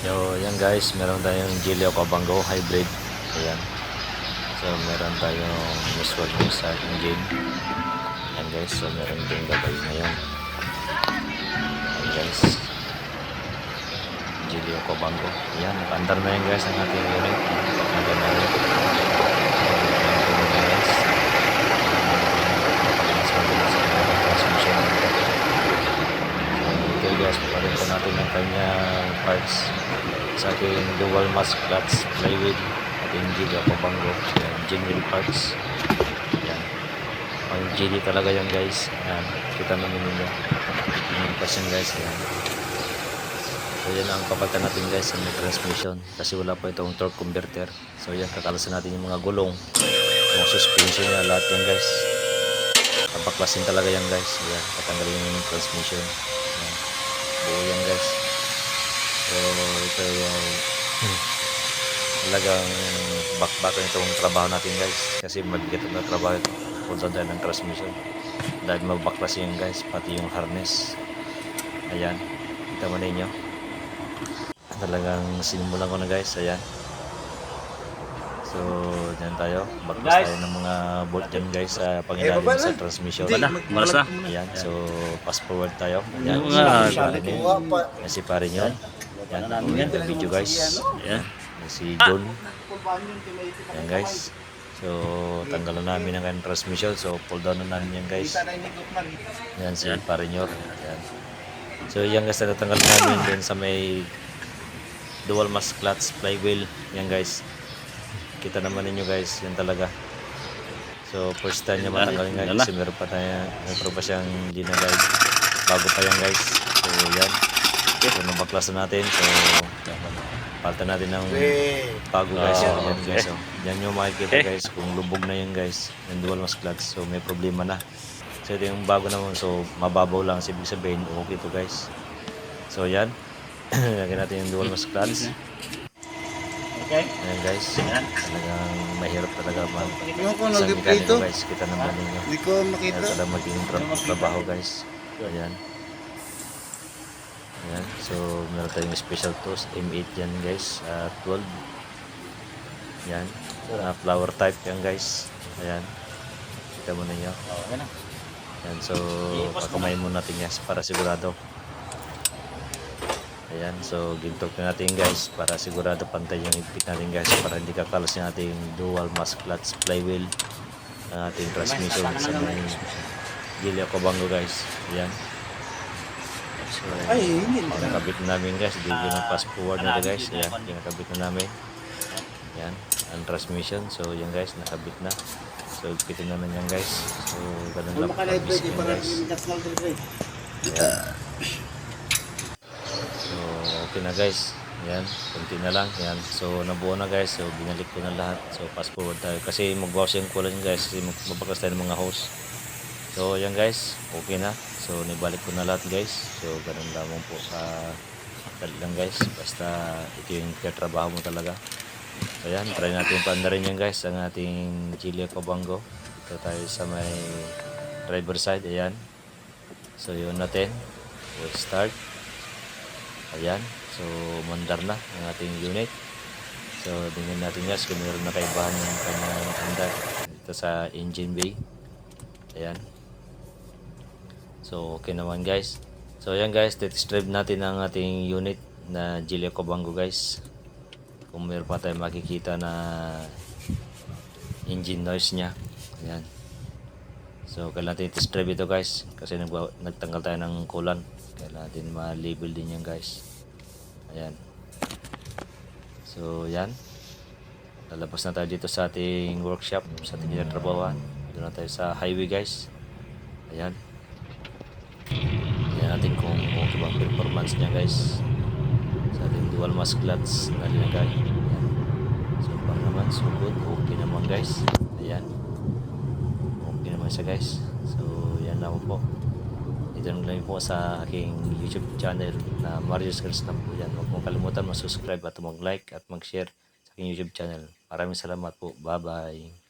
So, yan guys, meron tayong Gilio Cabango hybrid. Ayan. So, meron tayong miswag sa engine. Ayan guys, so meron din gabay ngayon. Ayan guys. Gilio Cabango. Ayan, naka-andar na yan guys ang ating unit. Naka-andar na yan. Guys, papalit po natin ang kanyang parts sa ating dual mask clutch flywheel ating Gilio Cabango. Engine wheel parts. Yan. Ang GD talaga yan guys. Yan. Kita naman ninyo yung passion guys. Yan. So yan ang papalitan natin guys sa transmission kasi wala pa itong torque converter. So yan, kakalasan natin yung mga gulong, yung suspension niya, lahat yan guys. Kapaklasin talaga yan guys. Yan. Tatanggalin yung transmission. Yan. Buo yan guys. So ito yung talagang back-back itong trabaho natin guys kasi mabigat na trabaho ito kung saan tayo ng transmission dahil magbaklas yan guys, pati yung harness. Ayan, kita mo ninyo talagang sinimulan ko na guys. Ayan, so dyan tayo, baklas tayo ng mga bolt dyan guys sa pangilalim sa transmission. Maras na. Ayan, so fast forward tayo. Ayan, si pare nyo. Ayan, video guys. Ayan, si John. Ayan guys, so tanggalan namin ang transmission, so pull down na namin yan guys. Ayan si pare nyo. Ayan, so yan guys, natanggal namin din sa may dual mask clutch flywheel. Yan guys, kita naman ninyo guys, yan talaga. So first time niya matanggalin guys kasi meron pa siyang ginagay bago pa yan guys. So yan, so nabaklas na natin, so palitan natin ng bago guys. Yan guys, so yan yung makikita guys kung lubog na yan guys yung dual mask clutch, so may problema na. So ito yung bago naman, so mababaw lang, ibig sabihin okay to guys. So yan, lagyan natin yung dual mask clutch. Okay. Ayan guys, talagang mahirap talaga man. Yung ko Isang nag-replay mekaniko to, guys, kita naman ninyo. hindi ko makita. Ayan, talagang maging trabaho guys. Ayan. Ayan, so meron tayong special tools, M8 yan guys, 12. Ayan, flower type yan guys. Ayan, kita mo ninyo. Ayan, so pakamay muna natin guys para sigurado. Ayan, so gintok na natin guys para sigurado pantay yung ipit natin guys para hindi kakalas yung ating dual mask clutch flywheel ang ating transmission sa may Gilio Cabango guys. Ayan, so nakabit na namin guys, di ko na fast forward na guys. Ayan, nakabit na namin. Ayan, ang transmission, so yan guys, nakabit na. So ipitin naman yan guys, so ganun lang basic yan guys. Ayan. So okay na guys. Yan, konti na lang. Yan, so nabuo na guys. So binalik ko na lahat. So fast forward tayo kasi mag-washing ko lang guys kasi magbabakas tayo ng mga hose. So yan guys, okay na. So nibalik ko na lahat guys. So ganun lamang po sa dali lang guys. Basta ito yung trabaho mo talaga. So yan, try natin paandarin yan guys ang ating Gilio Cabango. Ito tayo sa may driver side. Ayan, so yun natin. We'll start. Ayan, so mandar na ang ating unit. So tingnan natin guys kung meron na kaibahan yung kanyang andar dito sa engine bay. Ayan, so okay naman guys. So ayan guys, test drive natin ang ating unit na Gilio Cabango guys. Kung meron pa tayong makikita na engine noise nya. Ayan, so kailangan natin test drive ito guys kasi nagtanggal tayo ng coolant. Kailangan natin ma-label din yan guys. Ayan, so yan, lalabas na tayo dito sa ating workshop, sa ating trabahoan. Doon na tayo sa highway guys. Ayan, ayan natin kung okay bang performance nya guys sa ating dual mask clutch na linagay. Ayan, so parang naman, so good, okay naman guys. Ayan, okay naman siya guys. So yan lang po. Ito lang po sa aking YouTube channel na Mario's Girls na po yan. Huwag mong kalimutan mag-subscribe at mag-like at mag-share sa aking YouTube channel. Maraming salamat po. Bye-bye.